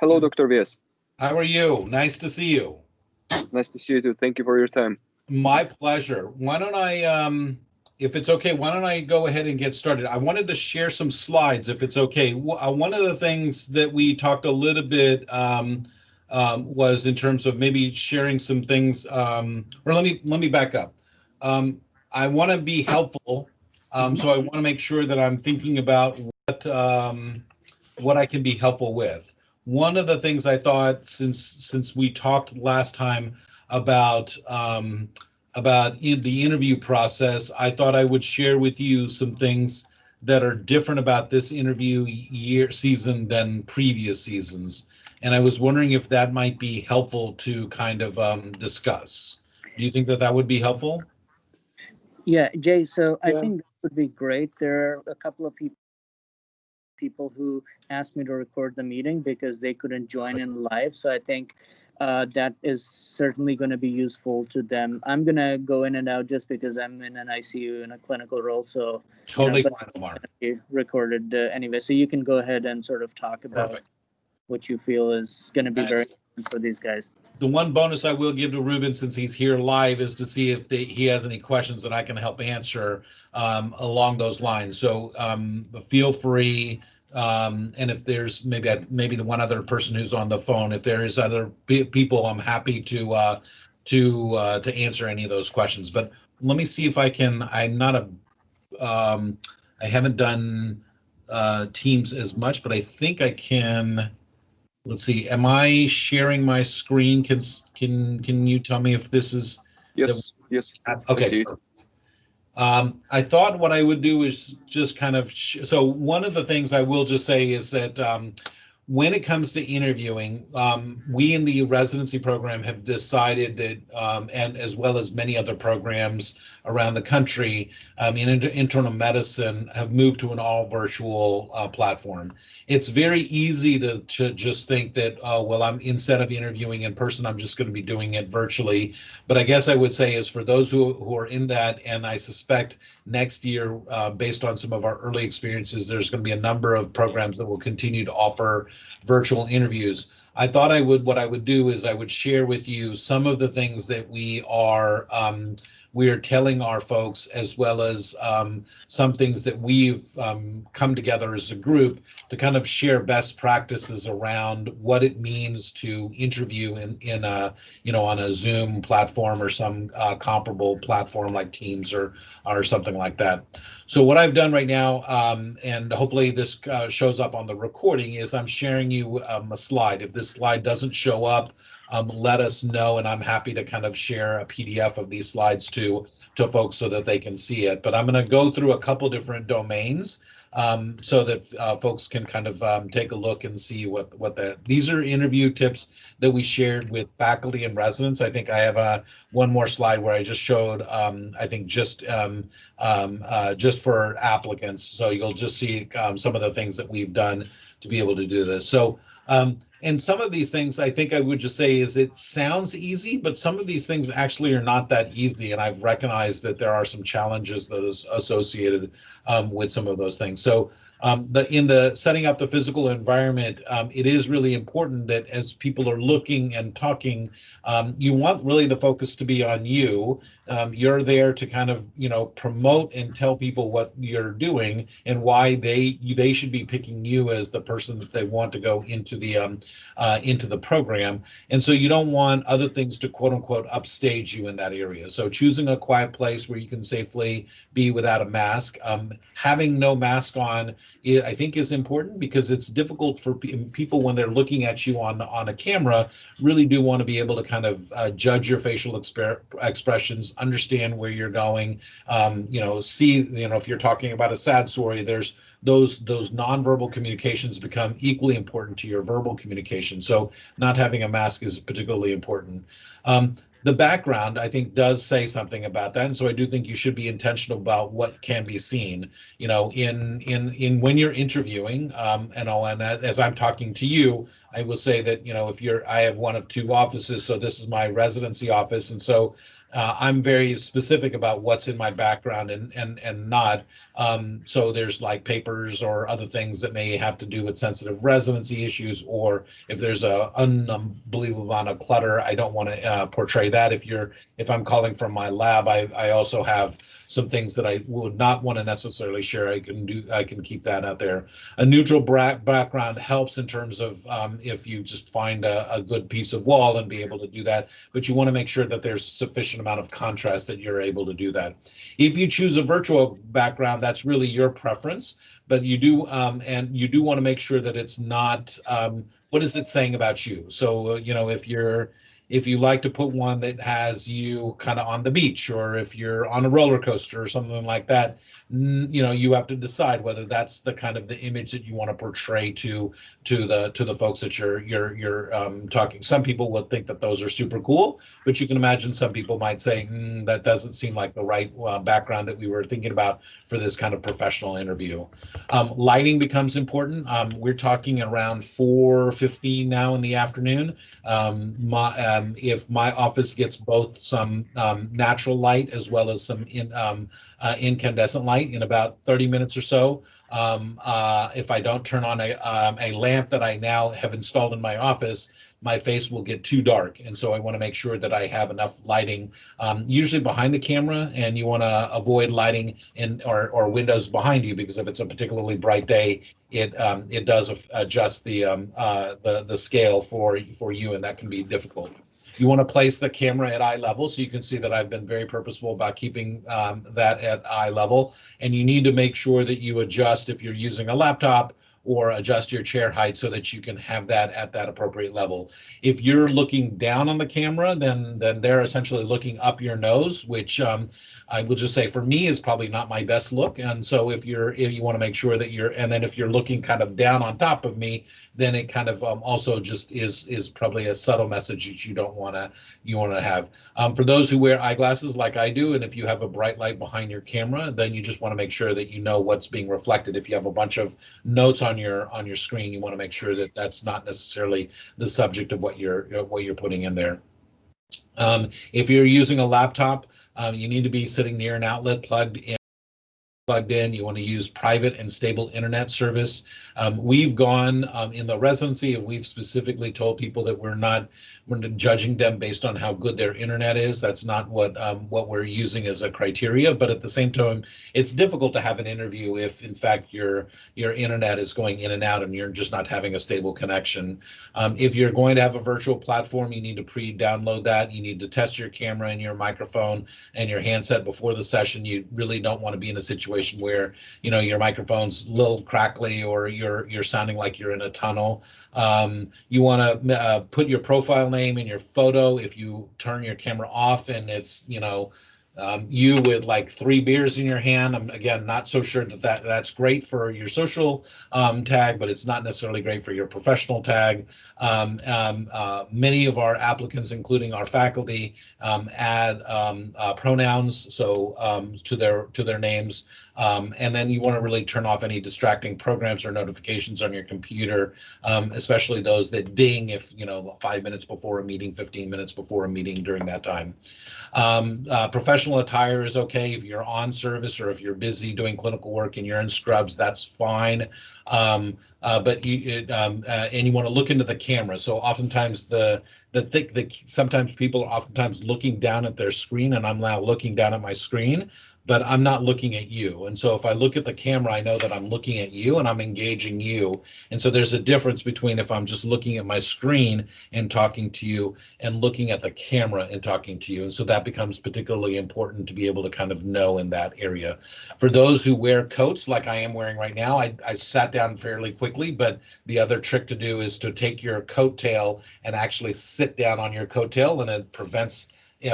Hello, Dr. Vyas. How are you? Nice to see you. Nice to see you too. Thank you for your time. My pleasure. Why don't I, if it's okay, why don't I go ahead and get started? I wanted to share some slides, if it's okay. One of the things that we talked a little bit was in terms of maybe sharing some things, or let me back up. I want to be helpful, so I want to make sure that I'm thinking about what I can be helpful with. One of the things I thought, since we talked last time about the interview process, I thought I would share with you some things that are different about this interview season than previous seasons. And I was wondering if that might be helpful to kind of discuss. Do you think that that would be helpful? Yeah, Jay, so I think that would be great. There are a couple of people who asked me to record the meeting because they couldn't join in live. So I think that is certainly going to be useful to them. I'm going to go in and out just because I'm in an ICU in a clinical role. So totally fine, Omar. Recorded anyway. So you can go ahead and sort of talk about what you feel is going to be very important for these guys. The one bonus I will give to Ruben, since he's here live, is to see if he has any questions that I can help answer along those lines. So feel free, and if there's maybe the one other person who's on the phone, if there is other people, I'm happy to answer any of those questions. But let me see if I can. I'm not a. I haven't done Teams as much, but I think I can. Let's see. Am I sharing my screen? Can you tell me if this is? Yes. Yes. Okay. I thought what I would do is just kind of. So one of the things I will just say is that when it comes to interviewing, we in the residency program have decided that, and as well as many other programs around the country in internal medicine, have moved to an all virtual platform. It's very easy to just think that, well, instead of interviewing in person, I'm just going to be doing it virtually. But I guess I would say is for those who are in that, and I suspect next year, based on some of our early experiences, there's going to be a number of programs that will continue to offer virtual interviews. I thought what I would do is I would share with you some of the things that we are telling our folks, as well as some things that we've come together as a group to kind of share best practices around what it means to interview in a, on a Zoom platform or some comparable platform like Teams or something like that. So what I've done right now, and hopefully this shows up on the recording, is I'm sharing you a slide. If this slide doesn't show up, let us know, and I'm happy to kind of share a PDF of these slides to folks so that they can see it. But I'm going to go through a couple different domains so that folks can kind of take a look and see what these are interview tips that we shared with faculty and residents. I think I have one more slide where I just showed, I think just for applicants. So you'll just see some of the things that we've done to be able to do this. So, and some of these things, I think I would just say is it sounds easy, but some of these things actually are not that easy. And I've recognized that there are some challenges that is associated with some of those things. So in the setting up the physical environment, it is really important that as people are looking and talking, you want really the focus to be on you. You're there to kind of, promote and tell people what you're doing and why they should be picking you as the person that they want to go into the program. And so you don't want other things to quote unquote upstage you in that area. So choosing a quiet place where you can safely be without a mask, having no mask on, I think is important because it's difficult for people when they're looking at you on a camera, really do want to be able to kind of judge your facial expressions, understand where you're going, see, if you're talking about a sad story, there's those nonverbal communications become equally important to your verbal communication. So not having a mask is particularly important. The background, I think, does say something about that, and so I do think you should be intentional about what can be seen. In when you're interviewing, and as I'm talking to you, I will say that if I have one of two offices, so this is my residency office, and so I'm very specific about what's in my background and not. So there's like papers or other things that may have to do with sensitive residency issues, or if there's a unbelievable amount of clutter, I don't want to portray that. If I'm calling from my lab, I also have some things that I would not want to necessarily share. I can keep that out there. A neutral background helps in terms of if you just find a good piece of wall and be able to do that, but you want to make sure that there's sufficient amount of contrast that you're able to do that. If you choose a virtual background, that's really your preference, but you do want to make sure that it's not what is it saying about you. So if you like to put one that has you kind of on the beach, or if you're on a roller coaster or something like that, you have to decide whether that's the kind of the image that you want to portray to the folks that you're talking. Some people would think that those are super cool, but you can imagine some people might say that doesn't seem like the right background that we were thinking about for this kind of professional interview. Lighting becomes important. We're talking around 4:15 now in the afternoon. If my office gets both some natural light as well as some incandescent light in about 30 minutes or so, if I don't turn on a lamp that I now have installed in my office, my face will get too dark. And so I want to make sure that I have enough lighting, usually behind the camera, and you want to avoid lighting or windows behind you, because if it's a particularly bright day, it does adjust the scale for you, and that can be difficult. You want to place the camera at eye level, so you can see that I've been very purposeful about keeping that at eye level. And you need to make sure that you adjust if you're using a laptop, or adjust your chair height so that you can have that at that appropriate level. If you're looking down on the camera, then they're essentially looking up your nose, which I will just say for me is probably not my best look. And so if you want to make sure that and then if you're looking kind of down on top of me, then it kind of also just is probably a subtle message that you want to have. For those who wear eyeglasses like I do, and if you have a bright light behind your camera, then you just want to make sure that you know what's being reflected. If you have a bunch of notes on your screen, you want to make sure that that's not necessarily the subject of what you're putting in there. If you're using a laptop, you need to be sitting near an outlet plugged in. You want to use private and stable internet service. We've gone in the residency, and we've specifically told people that we're not judging them based on how good their internet is. That's not what we're using as a criteria. But at the same time, it's difficult to have an interview if, in fact, your internet is going in and out and you're just not having a stable connection. If you're going to have a virtual platform, you need to pre-download that. You need to test your camera and your microphone and your handset before the session. You really don't want to be in a situation where your microphone's a little crackly, or you're sounding like you're in a tunnel. You want to put your profile name in your photo. If you turn your camera off and it's you with like 3 beers in your hand, I'm again not so sure that's great for your social tag, but it's not necessarily great for your professional tag. Many of our applicants, including our faculty, add pronouns to their names. And then you want to really turn off any distracting programs or notifications on your computer, especially those that ding if 5 minutes before a meeting, 15 minutes before a meeting during that time. Professional attire is okay if you're on service or if you're busy doing clinical work and you're in scrubs, that's fine. But you want to look into the camera. So oftentimes sometimes people are oftentimes looking down at their screen, and I'm now looking down at my screen, but I'm not looking at you. And so if I look at the camera, I know that I'm looking at you and I'm engaging you. And so there's a difference between if I'm just looking at my screen and talking to you, and looking at the camera and talking to you. And so that becomes particularly important to be able to kind of know in that area. For those who wear coats like I am wearing right now, I sat down fairly quickly, but the other trick to do is to take your coat tail and actually sit down on your coat tail, and it prevents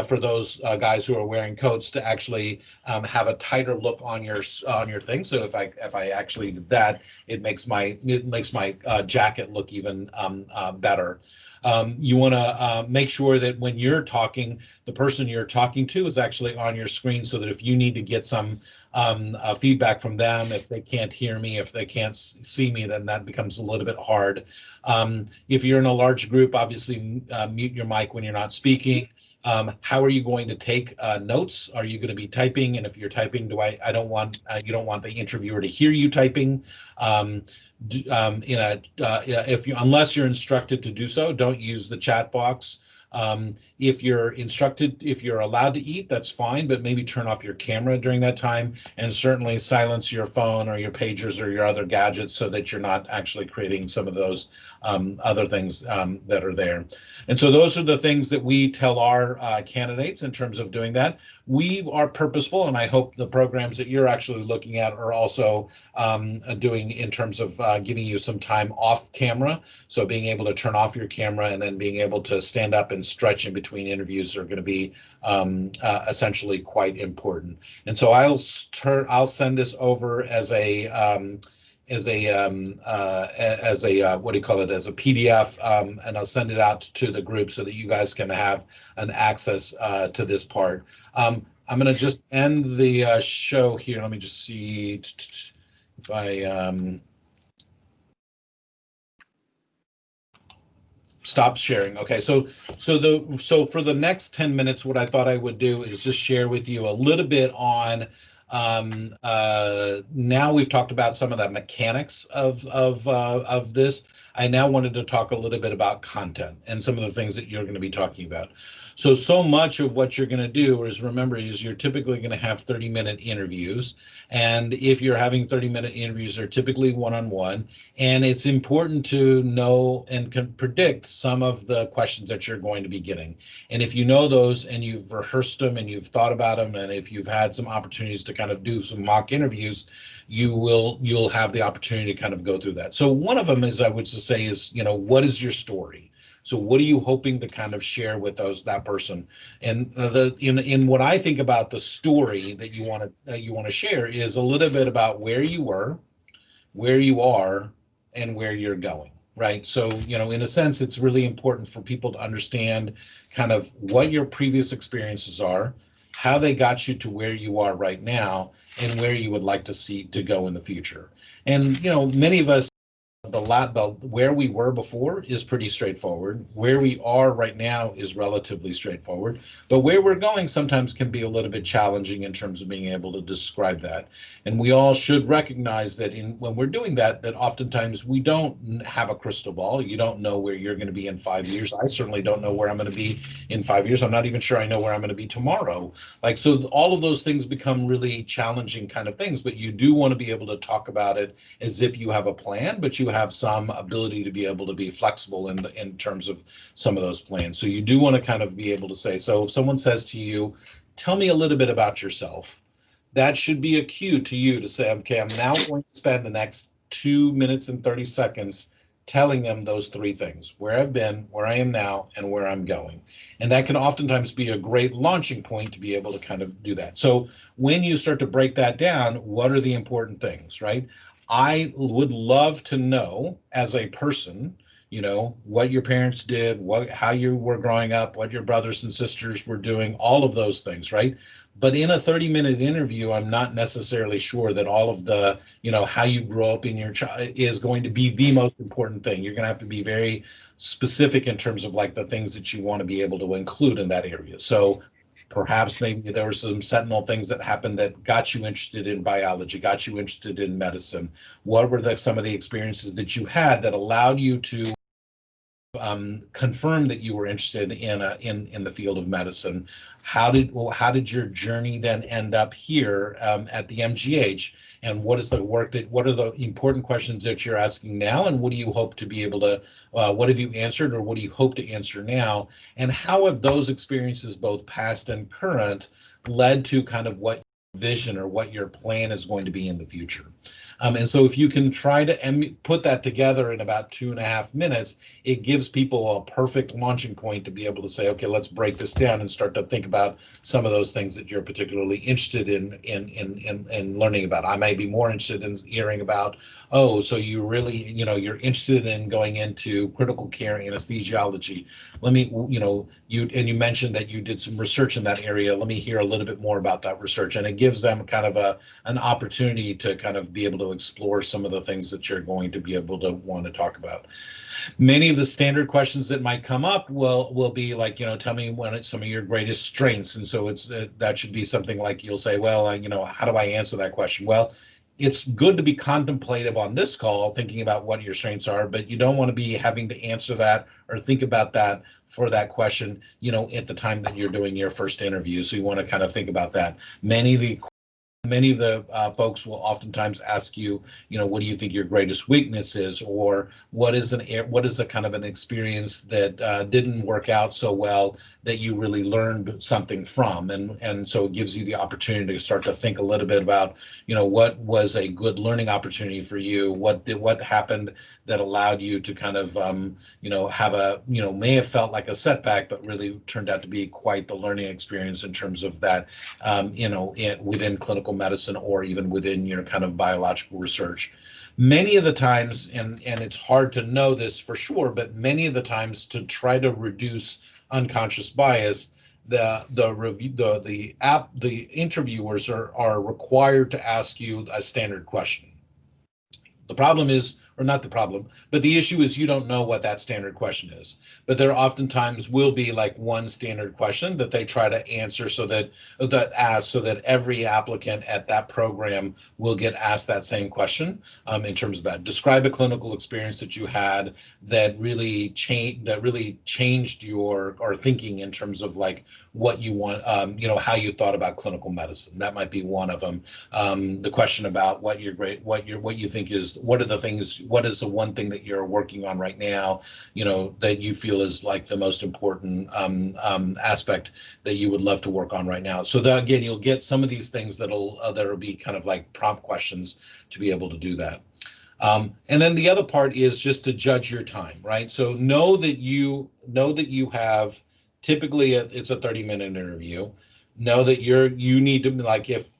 for those guys who are wearing coats to actually have a tighter look on your thing. So if I actually do that, it makes my jacket look even better. You want to make sure that when you're talking, the person you're talking to is actually on your screen, so that if you need to get some feedback from them, if they can't hear me, if they can't see me, then that becomes a little bit hard. If you're in a large group, obviously mute your mic when you're not speaking. How are you going to take notes? Are you going to be typing? And if you're typing, I don't want you don't want the interviewer to hear you typing. Unless you're instructed to do so, don't use the chat box. If you're allowed to eat, that's fine, but maybe turn off your camera during that time, and certainly silence your phone or your pagers or your other gadgets so that you're not actually creating some of those other things that are there. And so those are the things that we tell our candidates in terms of doing that. We are purposeful, and I hope the programs that you're actually looking at are also doing in terms of giving you some time off camera. So being able to turn off your camera and then being able to stand up and stretch in between interviews are going to be essentially quite important. And so I'll send this over as a what do you call it, as a PDF, and I'll send it out to the group so that you guys can have an access to this part. I'm going to just end the show here. Let me just see if I stop sharing. Okay, so for the next 10 minutes, what I thought I would do is just share with you a little bit on now we've talked about some of the mechanics of this. I now wanted to talk a little bit about content and some of the things that you're going to be talking about. So much of what you're going to do is, remember, is you're typically going to have 30-minute interviews. And if you're having 30-minute interviews, they're typically one-on-one. And it's important to know and can predict some of the questions that you're going to be getting. And if you know those and you've rehearsed them and you've thought about them, and if you've had some opportunities to kind of do some mock interviews, you'll have the opportunity to kind of go through that. So one of them is, I would just say, is, what is your story? So what are you hoping to kind of share with that person? And in what I think about the story that you want to share is a little bit about where you were, where you are, and where you're going. Right. So, in a sense, it's really important for people to understand kind of what your previous experiences are, how they got you to where you are right now, and where you would like to see to go in the future. And, many of us, where we were before is pretty straightforward. Where we are right now is relatively straightforward, but where we're going sometimes can be a little bit challenging in terms of being able to describe that. And we all should recognize that when we're doing that oftentimes we don't have a crystal ball. You don't know where you're going to be in 5 years. I certainly don't know where I'm going to be in 5 years. I'm not even sure I know where I'm going to be tomorrow. So all of those things become really challenging kind of things, but you do want to be able to talk about it as if you have a plan, but you have some ability to be able to be flexible in terms of some of those plans. So you do want to kind of be able to say, so if someone says to you, tell me a little bit about yourself, that should be a cue to you to say, okay, I'm now going to spend the next 2 minutes and 30 seconds telling them those three things: where I've been, where I am now, and where I'm going. And that can oftentimes be a great launching point to be able to kind of do that. So when you start to break that down, what are the important things, right? I would love to know, as a person, what your parents did, how you were growing up, what your brothers and sisters were doing, all of those things, right? But in a 30-minute interview, I'm not necessarily sure that all of the, how you grow up in your child is going to be the most important thing. You're going to have to be very specific in terms of the things that you want to be able to include in that area. So perhaps maybe there were some sentinel things that happened that got you interested in biology, got you interested in medicine. What were some of the experiences that you had that allowed you to confirm that you were interested in the field of medicine? How did your journey then end up here at the MGH? And what are the important questions that you're asking now? And what do you hope to be able to, what have you answered, or what do you hope to answer now? And how have those experiences, both past and current, led to kind of what vision or what your plan is going to be in the future? And so if you can try to put that together in about 2.5 minutes, it gives people a perfect launching point to be able to say, okay, let's break this down and start to think about some of those things that you're particularly interested in learning about. I may be more interested in hearing about, so you really, you're interested in going into critical care anesthesiology. Let me, you mentioned that you did some research in that area. Let me hear a little bit more about that research. And it gives gives them kind of an opportunity to kind of be able to explore some of the things that you're going to be able to want to talk about. Many of the standard questions that might come up will be like, tell me some of your greatest strengths. And so that should be something like you'll say, well, how do I answer that question? Well, it's good to be contemplative on this call, thinking about what your strengths are, but you don't want to be having to answer that or think about that for that question, at the time that you're doing your first interview. So you want to kind of think about that. Many of the folks will oftentimes ask you, what do you think your greatest weakness is, or what is a kind of an experience that didn't work out so well that you really learned something from, and so it gives you the opportunity to start to think a little bit about, what was a good learning opportunity for you, what happened that allowed you to kind of have may have felt like a setback, but really turned out to be quite the learning experience in terms of that, within clinical medicine or even within your kind of biological research. Many of the times, and it's hard to know this for sure, but many of the times, to try to reduce unconscious bias, the interviewers are required to ask you a standard question. The problem is, or not the problem, but the issue is you don't know what that standard question is. But there oftentimes will be like one standard question that they try to answer so that every applicant at that program will get asked that same question, in terms of that. Describe a clinical experience that you had that really changed your thinking in terms of like what you want, how you thought about clinical medicine. That might be one of them. The question about what is the one thing that you're working on right now, that you feel is like the most important aspect that you would love to work on right now. So that, again, you'll get some of these things that'll be kind of like prompt questions to be able to do that. And then the other part is just to judge your time, right? So know that you have, typically it's a 30-minute interview. Know that you need to, like, if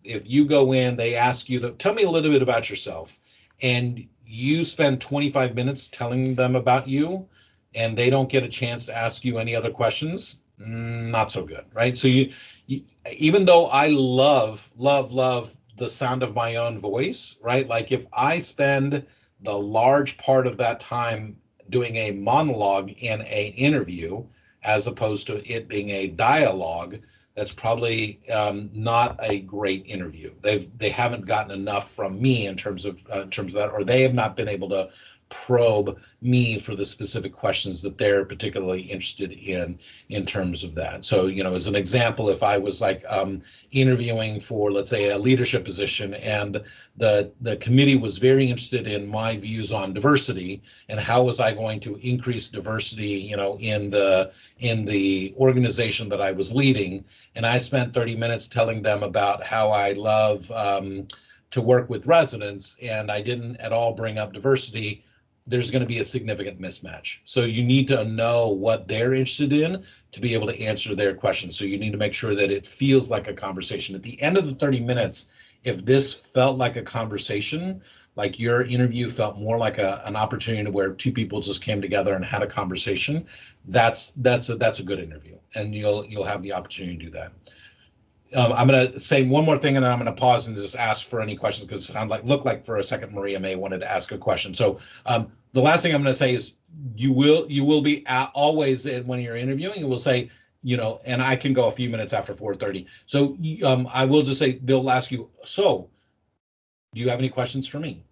you go in, they ask you to tell me a little bit about yourself, and you spend 25 minutes telling them about you, and they don't get a chance to ask you any other questions, not so good, right? So you even though I love the sound of my own voice, right? Like if I spend the large part of that time doing a monologue in an interview, as opposed to it being a dialogue, that's probably not a great interview. They haven't gotten enough from me in terms of that, or they have not been able to probe me for the specific questions that they're particularly interested in terms of that. So, as an example, if I was like interviewing for, let's say, a leadership position, and the committee was very interested in my views on diversity and how was I going to increase diversity, in the organization that I was leading, and I spent 30 minutes telling them about how I love to work with residents, and I didn't at all bring up diversity, there's going to be a significant mismatch. So you need to know what they're interested in to be able to answer their questions. So you need to make sure that it feels like a conversation. At the end of the 30 minutes, if this felt like a conversation, like your interview felt more like an opportunity where two people just came together and had a conversation, that's a good interview, and you'll have the opportunity to do that. I'm going to say one more thing, and then I'm going to pause and just ask for any questions, because it looked like for a second Maria May wanted to ask a question. So the last thing I'm going to say is you will be always, when you're interviewing, you will say, and I can go a few minutes after 4:30. So I will just say, they'll ask you, so do you have any questions for me?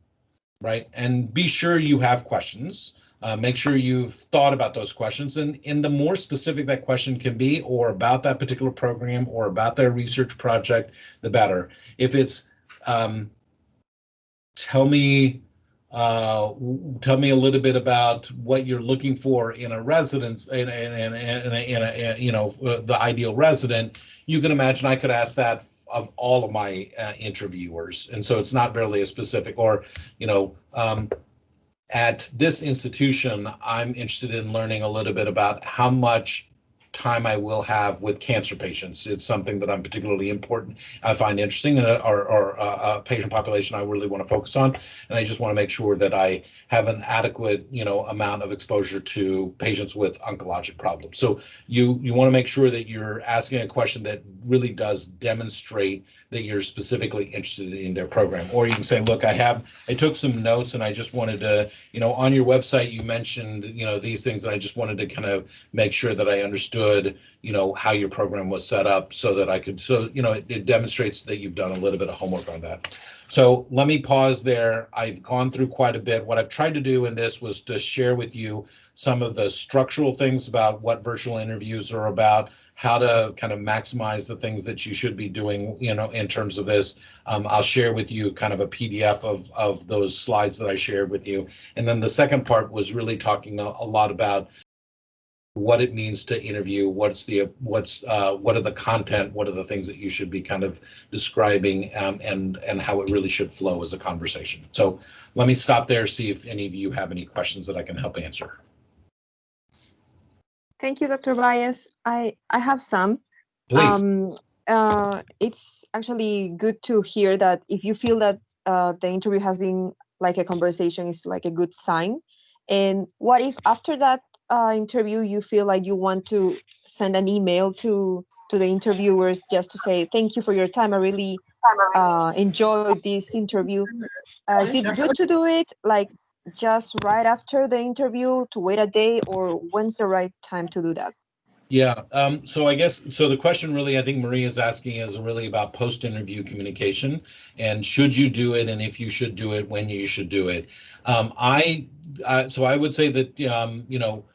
Right? And be sure you have questions. Make sure you've thought about those questions, and the more specific that question can be, or about that particular program, or about their research project, the better. If it's tell me a little bit about what you're looking for in a residence, in the ideal resident, you can imagine I could ask that of all of my interviewers, and so it's not really a specific, or at this institution, I'm interested in learning a little bit about how much time I will have with cancer patients. It's something that I'm particularly important, I find interesting, and or a patient population I really want to focus on. And I just want to make sure that I have an adequate, amount of exposure to patients with oncologic problems. So you want to make sure that you're asking a question that really does demonstrate that you're specifically interested in their program. Or you can say, look, I took some notes and I just wanted to, on your website you mentioned, these things, and I just wanted to kind of make sure that I understood, how your program was set up so that I could, it demonstrates that you've done a little bit of homework on that. So let me pause there. I've gone through quite a bit. What I've tried to do in this was to share with you some of the structural things about what virtual interviews are about, how to kind of maximize the things that you should be doing, in terms of this. I'll share with you kind of a PDF of those slides that I shared with you. And then the second part was really talking a lot about what it means to interview, what are the content, what are the things that you should be kind of describing, and how it really should flow as a conversation. So let me stop there, see if any of you have any questions that I can help answer. Thank you, Dr. Baez. I have some. Please. It's actually good to hear that if you feel that the interview has been like a conversation, is like a good sign. And what if after that interview you feel like you want to send an email to the interviewers just to say thank you for your time, I really enjoyed this interview? Is it good to do it like just right after the interview, to wait a day, or when's the right time to do that? Yeah, so I guess, so the question really, I think Maria is asking, is really about post-interview communication, and should you do it, and if you should do it, when you should do it. So I would say that,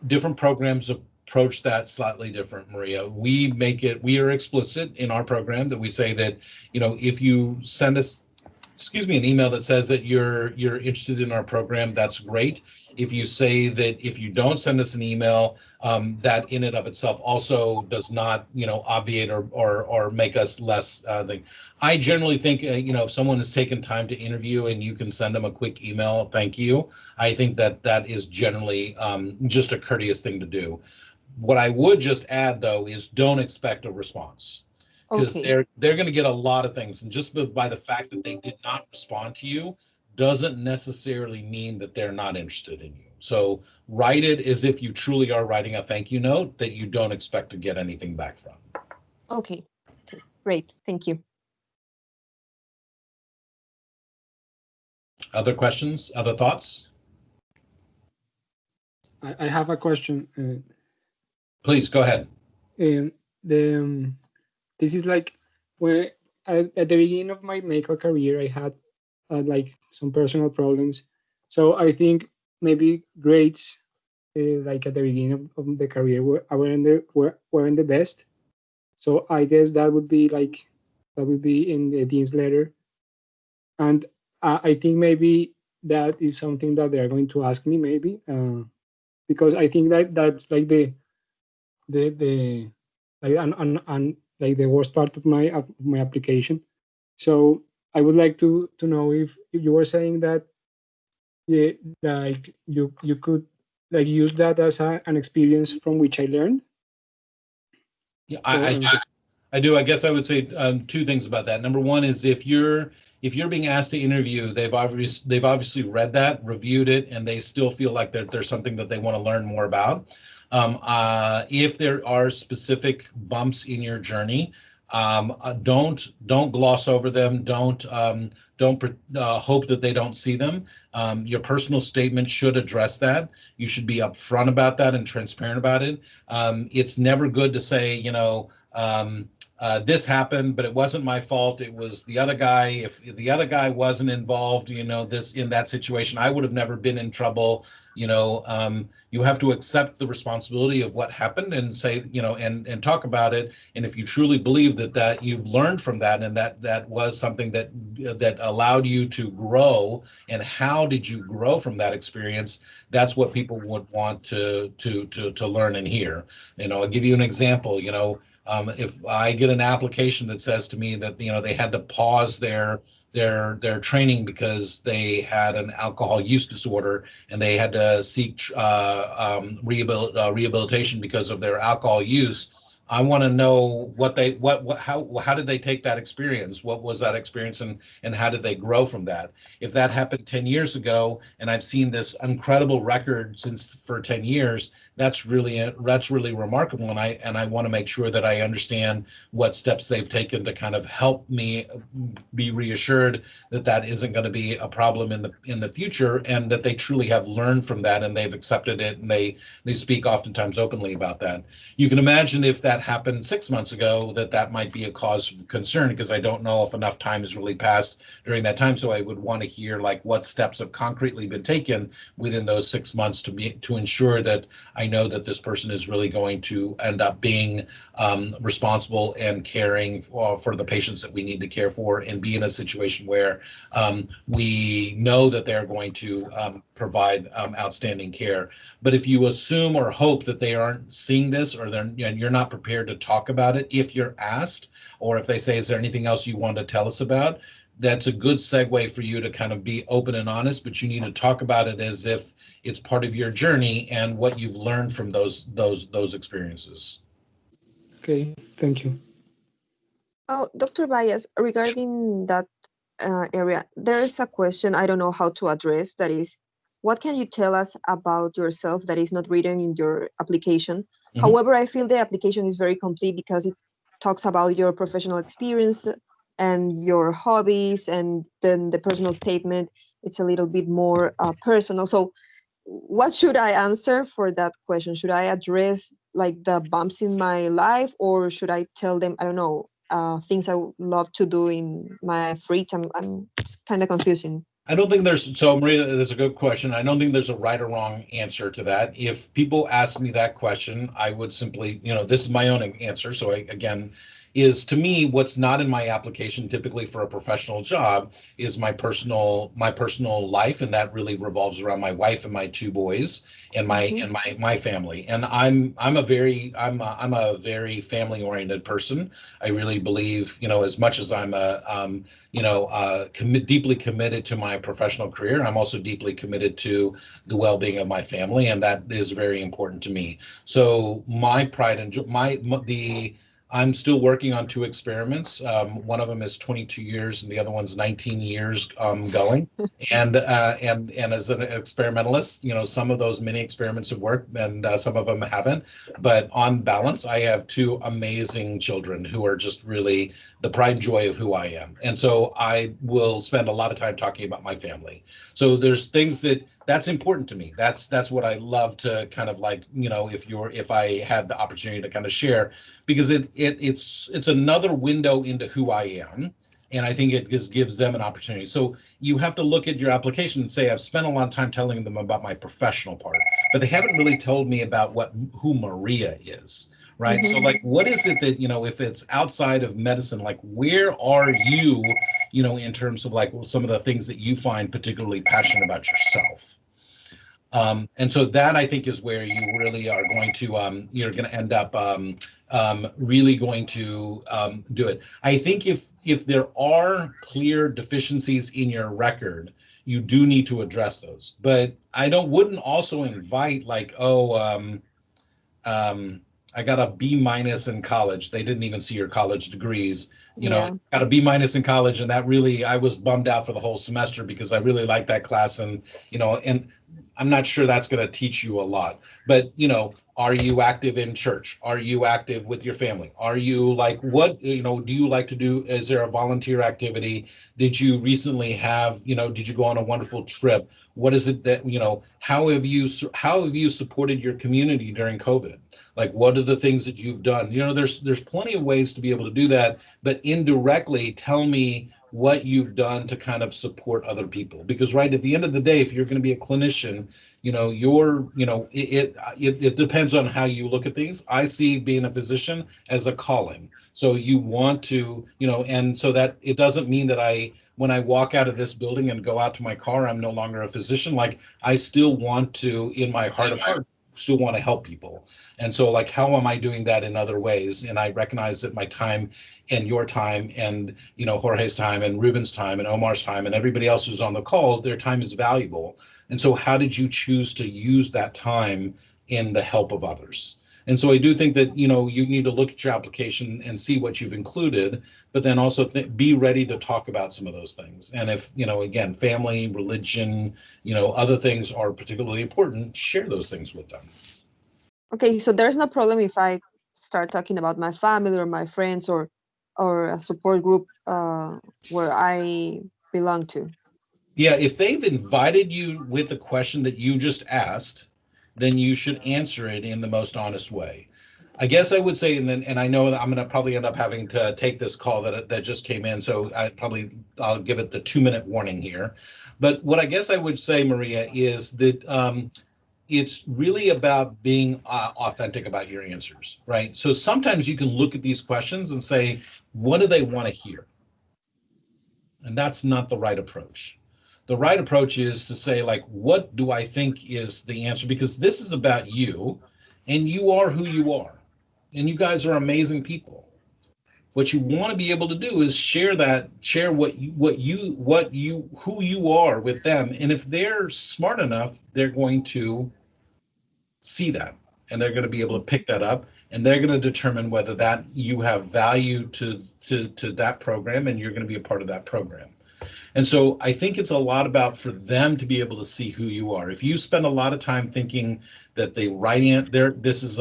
different programs approach that slightly different, Maria. We are explicit in our program that we say that, if you send us, an email that says that you're interested in our program, that's great. If you say that if you don't send us an email, that in and of itself also does not, obviate or make us less. I generally think, if someone has taken time to interview and you can send them a quick email, thank you. I think that is generally just a courteous thing to do. What I would just add, though, is don't expect a response, because they're going to get a lot of things, and just by the fact that they did not respond to you doesn't necessarily mean that they're not interested in you. So write it as if you truly are writing a thank you note that you don't expect to get anything back from. Okay, great, thank you. Other questions, other thoughts? I have a question. Please go ahead. This is like when at the beginning of my medical career, I had like some personal problems. So I think maybe grades like at the beginning of the career weren't the best. So I guess that would be in the dean's letter, and I think maybe that is something that they are going to ask me, maybe because I think that's like the like the worst part of my application. So I would like to know if you were saying that, yeah, like you could like use that as an experience from which I learned. Yeah, I do. I guess I would say two things about that. Number one is if you're being asked to interview, they've obviously read that, reviewed it, and they still feel like there's something that they want to learn more about. If there are specific bumps in your journey, don't gloss over them. Don't hope that they don't see them. Your personal statement should address that. You should be upfront about that and transparent about it. It's never good to say, this happened, but it wasn't my fault. It was the other guy. If the other guy wasn't involved, in that situation, I would have never been in trouble. You have to accept the responsibility of what happened and say, and talk about it. And if you truly believe that you've learned from that, and that was something that allowed you to grow, and how did you grow from that experience, that's what people would want to learn and hear. I'll give you an example. If I get an application that says to me that they had to pause their training because they had an alcohol use disorder and they had to seek rehabilitation because of their alcohol use, I want to know how did they take that experience? What was that experience, and how did they grow from that? If that happened 10 years ago, and I've seen this incredible record for 10 years, that's really remarkable, and I want to make sure that I understand what steps they've taken to kind of help me be reassured that that isn't going to be a problem in the future, and that they truly have learned from that and they've accepted it, and they speak oftentimes openly about that. You can imagine if that happened 6 months ago, that might be a cause of concern, because I don't know if enough time has really passed during that time. So I would want to hear like what steps have concretely been taken within those 6 months to ensure that I know that this person is really going to end up being responsible and caring for the patients that we need to care for, and be in a situation where we know that they're going to provide outstanding care. But if you assume or hope that they aren't seeing this, or you're not prepared to talk about it if you're asked, or if they say, is there anything else you want to tell us about? That's a good segue for you to kind of be open and honest, but you need to talk about it as if it's part of your journey and what you've learned from those experiences. Okay, thank you. Oh, Dr. Bayas, regarding that area, there is a question I don't know how to address. That is, what can you tell us about yourself that is not written in your application? Mhm. However, I feel the application is very complete because it talks about your professional experience and your hobbies, and then the personal statement, it's a little bit more personal. So what should I answer for that question? Should I address like the bumps in my life, or should I tell them, I don't know, things I would love to do in my free time? It's kind of confusing. I don't think so Maria, that's a good question. I don't think there's a right or wrong answer to that. If people ask me that question, I would simply, this is my own answer. So again, is to me, what's not in my application typically for a professional job is my personal life, and that really revolves around my wife and my two boys and my family. And I'm a very family oriented person. I really believe, as much as I'm deeply committed to my professional career, I'm also deeply committed to the well-being of my family, and that is very important to me. So my pride and I'm still working on two experiments. One of them is 22 years, and the other one's 19 years going. And as an experimentalist, some of those mini experiments have worked, and some of them haven't. But on balance, I have two amazing children who are just really the pride and joy of who I am. And so I will spend a lot of time talking about my family. So there's things that's important to me. That's what I love to kind of like, if I had the opportunity to kind of share, because it's another window into who I am. And I think it just gives them an opportunity. So you have to look at your application and say, I've spent a lot of time telling them about my professional part, but they haven't really told me about who Maria is. Right. So like, what is it that, if it's outside of medicine, like where are you, in terms of like some of the things that you find particularly passionate about yourself? And so that I think is where you really are going to, you're going to end up really going to do it. I think if there are clear deficiencies in your record, you do need to address those. But I wouldn't also invite like, I got a B- in college. They didn't even see your college degrees. Got a B- in college, and that really, I was bummed out for the whole semester because I really liked that class, and and I'm not sure that's going to teach you a lot. But are you active in church? Are you active with your family? Are you like, what do you like to do? Is there a volunteer activity? Did you recently have did you go on a wonderful trip? What is it that how have you supported your community during COVID? Like, what are the things that you've done? There's plenty of ways to be able to do that, but indirectly tell me what you've done to kind of support other people. Because right at the end of the day, if you're going to be a clinician, it depends on how you look at things. I see being a physician as a calling. So you want to, and so that it doesn't mean that when I walk out of this building and go out to my car, I'm no longer a physician. Like, I still want to, in my heart of hearts, still want to help people. And so like, how am I doing that in other ways? And I recognize that my time and your time and, you know, Jorge's time and Ruben's time and Omar's time and everybody else who's on the call, their time is valuable. And so how did you choose to use that time in the help of others? And so I do think that, you know, you need to look at your application and see what you've included, but then also be ready to talk about some of those things. And if, you know, again, family, religion, you know, other things are particularly important, share those things with them. Okay, so there's no problem if I start talking about my family or my friends or a support group where I belong to. Yeah, if they've invited you with the question that you just asked, then you should answer it in the most honest way. I guess I would say, and I know that I'm going to probably end up having to take this call that just came in, so I'll give it the 2-minute warning here. But what I guess I would say, Maria, is that it's really about being authentic about your answers, right? So sometimes you can look at these questions and say, what do they want to hear? And that's not the right approach. The right approach is to say, like, what do I think is the answer? Because this is about you, and you are who you are, and you guys are amazing people. What you want to be able to do is share who you are with them. And if they're smart enough, they're going to see that, and they're going to be able to pick that up, and they're going to determine whether that you have value to that program, and you're going to be a part of that program. And so I think it's a lot about for them to be able to see who you are. If you spend a lot of time thinking that the right answer, this is,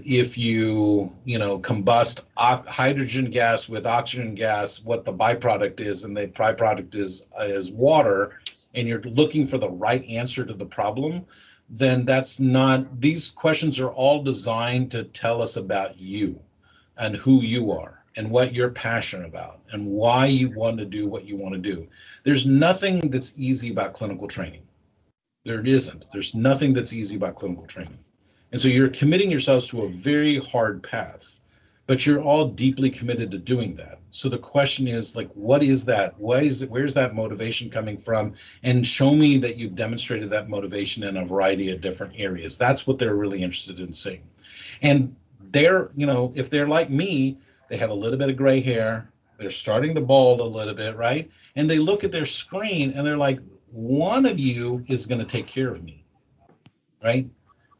if you combust hydrogen gas with oxygen gas, what the byproduct is, and the byproduct is water, and you're looking for the right answer to the problem, then that's not, these questions are all designed to tell us about you and who you are and what you're passionate about and why you want to do what you want to do. There's nothing that's easy about clinical training. There isn't. There's nothing that's easy about clinical training. And so you're committing yourselves to a very hard path, but you're all deeply committed to doing that. So the question is, like, what is that? Where's that motivation coming from? And show me that you've demonstrated that motivation in a variety of different areas. That's what they're really interested in seeing. And they're, if they're like me, they have a little bit of gray hair, they're starting to bald a little bit, right? And they look at their screen and they're like, one of you is going to take care of me, right?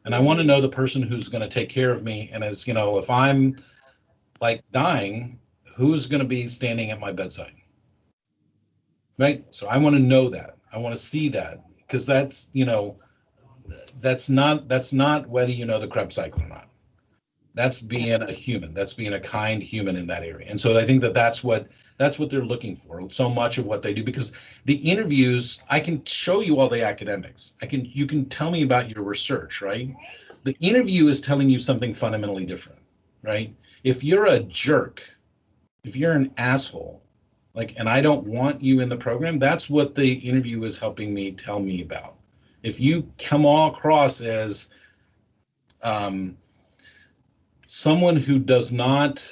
And I want to know the person who's going to take care of me. And as if I'm like dying, who's going to be standing at my bedside, right? So I want to know that. I want to see that, because that's, that's not whether you know the Krebs cycle or not. That's being a human. That's being a kind human in that area. And so I think that's what they're looking for. So much of what they do, because the interviews, I can show you all the academics. You can tell me about your research, right? The interview is telling you something fundamentally different, right? If you're a jerk, if you're an asshole, and I don't want you in the program, that's what the interview is helping me tell me about. If you come all across as someone who does not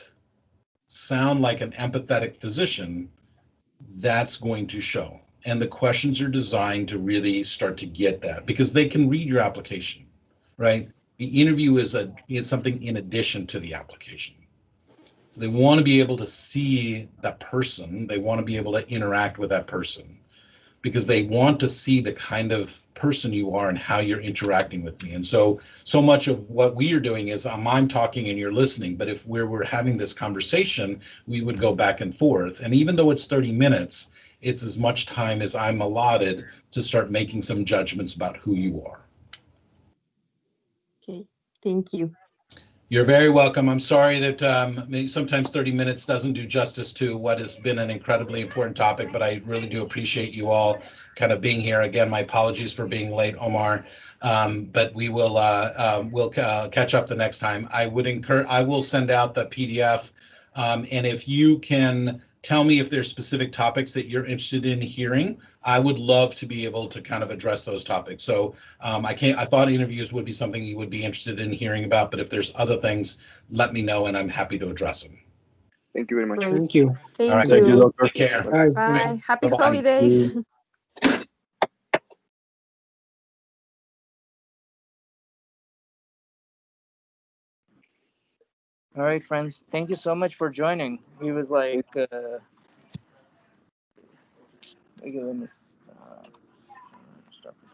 sound like an empathetic physician, that's going to show. And the questions are designed to really start to get that, because they can read your application, right? The interview is something in addition to the application. They want to be able to see that person. They want to be able to interact with that person, because they want to see the kind of person you are and how you're interacting with me. And so much of what we are doing is I'm talking and you're listening, but if we're having this conversation, we would go back and forth. And even though it's 30 minutes, it's as much time as I'm allotted to start making some judgments about who you are. Okay, thank you. You're very welcome. I'm sorry that sometimes 30 minutes doesn't do justice to what has been an incredibly important topic, but I really do appreciate you all kind of being here. Again, my apologies for being late, Omar, but we will we'll catch up the next time. I will send out the PDF, and if you can tell me if there's specific topics that you're interested in hearing, I would love to be able to kind of address those topics. So I thought interviews would be something you would be interested in hearing about, but if there's other things, let me know and I'm happy to address them. Thank you very much. Great. Thank you. Thank All right. you. Thank you, doctor. Take care. Bye. Bye. Happy Bye-bye. holidays. All right, friends. Thank you so much for joining. He was like, okay, let me stop recording.